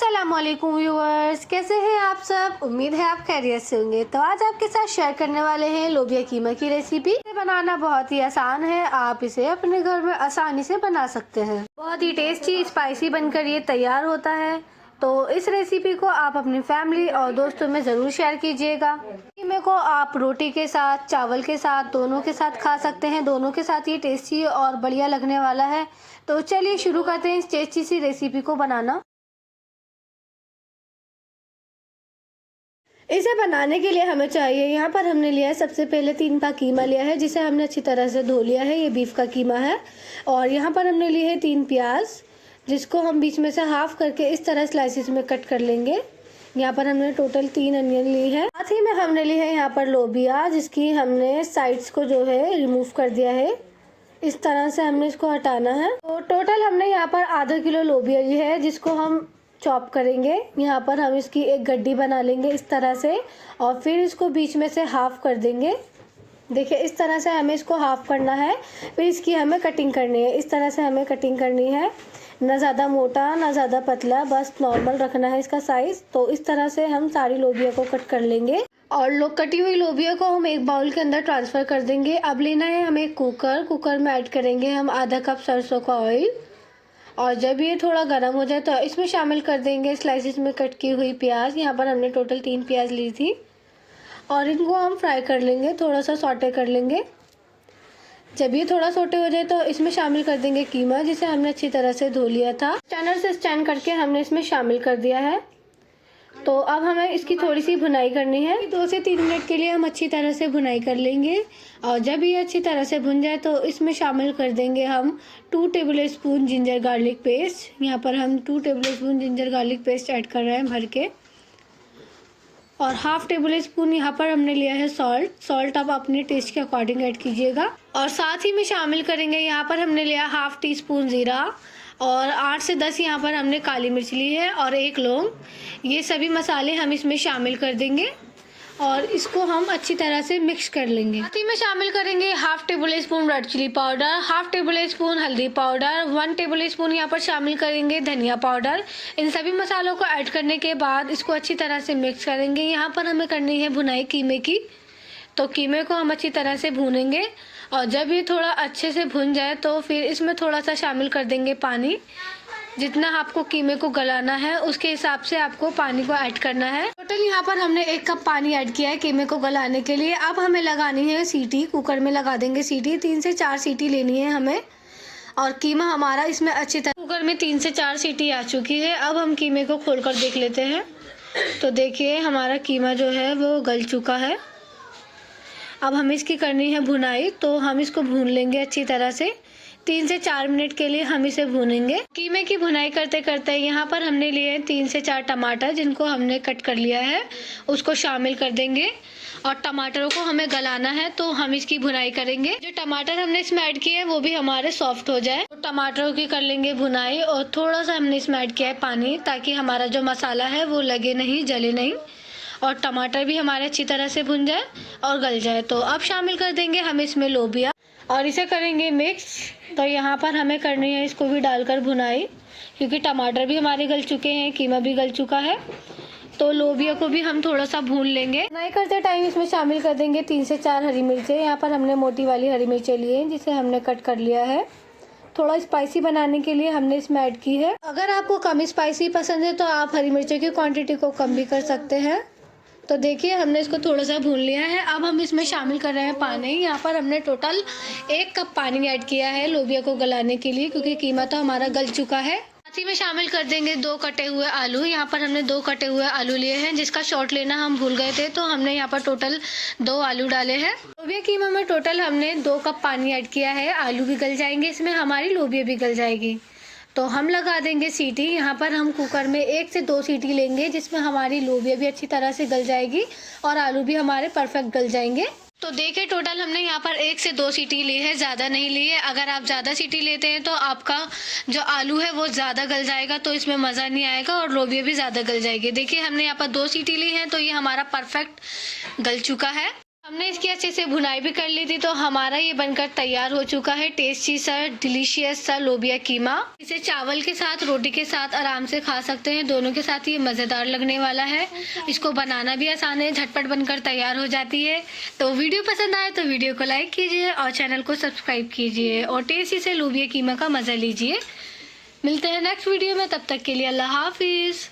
अस्सलामुअलैकुम व्यूअर्स, कैसे हैं आप सब। उम्मीद है आप खैरियत से होंगे। तो आज आपके साथ शेयर करने वाले हैं लोबिया कीमा की रेसिपी। इसे बनाना बहुत ही आसान है, आप इसे अपने घर में आसानी से बना सकते हैं। बहुत ही टेस्टी स्पाइसी बनकर ये तैयार होता है। तो इस रेसिपी को आप अपनी फैमिली और दोस्तों में ज़रूर शेयर कीजिएगा। कीमे को आप रोटी के साथ, चावल के साथ, दोनों के साथ खा सकते हैं। दोनों के साथ ये टेस्टी और बढ़िया लगने वाला है। तो चलिए शुरू करते हैं इस टेस्टी सी रेसिपी को बनाना। इसे बनाने के लिए हमें चाहिए, यहाँ पर हमने लिया है सबसे पहले 3 पाव कीमा लिया है, जिसे हमने अच्छी तरह से धो लिया है। ये बीफ का कीमा है। और यहाँ पर हमने लिए है 3 प्याज, जिसको हम बीच में से हाफ करके इस तरह स्लाइसिस में कट कर लेंगे। यहाँ पर हमने टोटल 3 अनियन ली है। साथ ही में हमने ली है यहाँ पर लोबिया, जिसकी हमने साइड्स को जो है रिमूव कर दिया है। इस तरह से हमने इसको हटाना है। तो टोटल हमने यहाँ पर आधा किलो लोबिया ली है, जिसको हम चॉप करेंगे। यहाँ पर हम इसकी एक गड्डी बना लेंगे इस तरह से, और फिर इसको बीच में से हाफ कर देंगे। देखिए इस तरह से हमें इसको हाफ करना है। फिर इसकी हमें कटिंग करनी है। इस तरह से हमें कटिंग करनी है, ना ज़्यादा मोटा ना ज़्यादा पतला, बस नॉर्मल रखना है इसका साइज़। तो इस तरह से हम सारी लोबिया को कट कर लेंगे और कटी हुई लोबिया को हम एक बाउल के अंदर ट्रांसफ़र कर देंगे। अब लेना है हमें कुकर में ऐड करेंगे हम आधा कप सरसों का ऑयल। और जब ये थोड़ा गर्म हो जाए तो इसमें शामिल कर देंगे स्लाइसिस में कट की हुई प्याज। यहाँ पर हमने टोटल 3 प्याज ली थी, और इनको हम फ्राई कर लेंगे, थोड़ा सा सॉटे कर लेंगे। जब ये थोड़ा सॉटे हो जाए तो इसमें शामिल कर देंगे कीमा, जिसे हमने अच्छी तरह से धो लिया था। स्टैनर से स्टैंड करके हमने इसमें शामिल कर दिया है। तो अब हमें इसकी थोड़ी सी भुनाई करनी है। 2 से 3 मिनट के लिए हम अच्छी तरह से भुनाई कर लेंगे। और जब ये अच्छी तरह से भुन जाए तो इसमें शामिल कर देंगे हम 2 table spoon ginger garlic paste. यहाँ पर हम 2 table spoon ginger garlic paste add कर रहे हैं भर के। और हाफ टेबल स्पून यहाँ पर हमने लिया है सॉल्ट आप अपने टेस्ट के अकॉर्डिंग ऐड कीजिएगा। और साथ ही में शामिल करेंगे यहाँ पर हमने लिया हाफ टी स्पून ज़ीरा, और 8 से 10 यहाँ पर हमने काली मिर्च ली है, और 1 लौंग। ये सभी मसाले हम इसमें शामिल कर देंगे और इसको हम अच्छी तरह से मिक्स कर लेंगे। साथ ही में शामिल करेंगे half tablespoon red chilli powder, half tablespoon हल्दी पाउडर, 1 टेबल स्पून यहाँ पर शामिल करेंगे धनिया पाउडर। इन सभी मसालों को ऐड करने के बाद इसको अच्छी तरह से मिक्स करेंगे। यहाँ पर हमें करनी है भुनाई कीमे की। तो कीमे को हम अच्छी तरह से भूनेंगे, और जब ये थोड़ा अच्छे से भुन जाए तो फिर इसमें थोड़ा सा शामिल कर देंगे पानी। जितना आपको कीमे को गलाना है उसके हिसाब से आपको पानी को ऐड करना है। टोटल यहाँ पर हमने 1 कप पानी ऐड किया है कीमे को गलाने के लिए। अब हमें लगानी है सीटी, कुकर में लगा देंगे सीटी। 3 से 4 सीटी लेनी है हमें। और कीमा हमारा इसमें अच्छी तरह कुकर में 3 से 4 सीटी आ चुकी है। अब हम कीमे को खोलकर देख लेते हैं। तो देखिए हमारा कीमा जो है वो गल चुका है। अब हमें इसकी करनी है भुनाई, तो हम इसको भून लेंगे अच्छी तरह से। 3 से 4 मिनट के लिए हम इसे भूनेंगे। कीमे की भुनाई करते करते यहाँ पर हमने लिए हैं 3 से 4 टमाटर, जिनको हमने कट कर लिया है, उसको शामिल कर देंगे। और टमाटरों को हमें गलाना है, तो हम इसकी भुनाई करेंगे। जो टमाटर हमने इसमें ऐड किए हैं वो भी हमारे सॉफ्ट हो जाए। तो टमाटरों की कर लेंगे भुनाई, और थोड़ा सा हमने इसमें ऐड किया है पानी, ताकि हमारा जो मसाला है वो लगे नहीं, जले नहीं, और टमाटर भी हमारे अच्छी तरह से भुन जाए और गल जाए। तो अब शामिल कर देंगे हम इसमें लोबिया, और इसे करेंगे मिक्स। तो यहाँ पर हमें करनी है इसको भी डालकर भुनाई, क्योंकि टमाटर भी हमारे गल चुके हैं, कीमा भी गल चुका है। तो लोबिया को भी हम थोड़ा सा भून लेंगे। भुनाई करते टाइम इसमें शामिल कर देंगे 3 से 4 हरी मिर्चें। यहाँ पर हमने मोटी वाली हरी मिर्चें ली हैं, जिसे हमने कट कर लिया है। थोड़ा स्पाइसी बनाने के लिए हमने इसमें ऐड की है। अगर आपको कम स्पाइसी पसंद है तो आप हरी मिर्चों की क्वांटिटी को कम भी कर सकते हैं। तो देखिए हमने इसको थोड़ा सा भून लिया है। अब हम इसमें शामिल कर रहे हैं पानी। यहाँ पर हमने टोटल 1 कप पानी ऐड किया है लोबिया को गलाने के लिए, क्योंकि कीमा तो हमारा गल चुका है। साथ ही में शामिल कर देंगे 2 कटे हुए आलू। यहाँ पर हमने 2 कटे हुए आलू लिए हैं, जिसका शॉर्ट लेना हम भूल गए थे, तो हमने यहाँ पर टोटल 2 आलू डाले हैं। लोबिया कीमा में टोटल हमने 2 कप पानी ऐड किया है। आलू भी गल जाएंगे इसमें, हमारी लोबिया भी गल जाएगी। तो हम लगा देंगे सीटी। यहाँ पर हम कुकर में 1 से 2 सीटी लेंगे, जिसमें हमारी लोबिया भी अच्छी तरह से गल जाएगी और आलू भी हमारे परफेक्ट गल जाएंगे। तो देखिए टोटल हमने यहाँ पर 1 से 2 सीटी ली है, ज़्यादा नहीं ली है। अगर आप ज़्यादा सीटी लेते हैं तो आपका जो आलू है वो ज़्यादा गल जाएगा, तो इसमें मज़ा नहीं आएगा, और लोबिया भी ज़्यादा गल जाएगी। देखिए हमने यहाँ पर 2 सीटी ली है, तो ये हमारा परफेक्ट गल चुका है। हमने इसकी अच्छे से भुनाई भी कर ली थी, तो हमारा ये बनकर तैयार हो चुका है टेस्टी सा डिलीशियस सा लोबिया कीमा। इसे चावल के साथ, रोटी के साथ आराम से खा सकते हैं, दोनों के साथ ये मज़ेदार लगने वाला है। इसको बनाना भी आसान है, झटपट बनकर तैयार हो जाती है। तो वीडियो पसंद आए तो वीडियो को लाइक कीजिए और चैनल को सब्सक्राइब कीजिए और टेस्टी से लोबिया कीमा का मज़ा लीजिए। मिलते हैं नेक्स्ट वीडियो में, तब तक के लिए अल्लाह हाफिज़।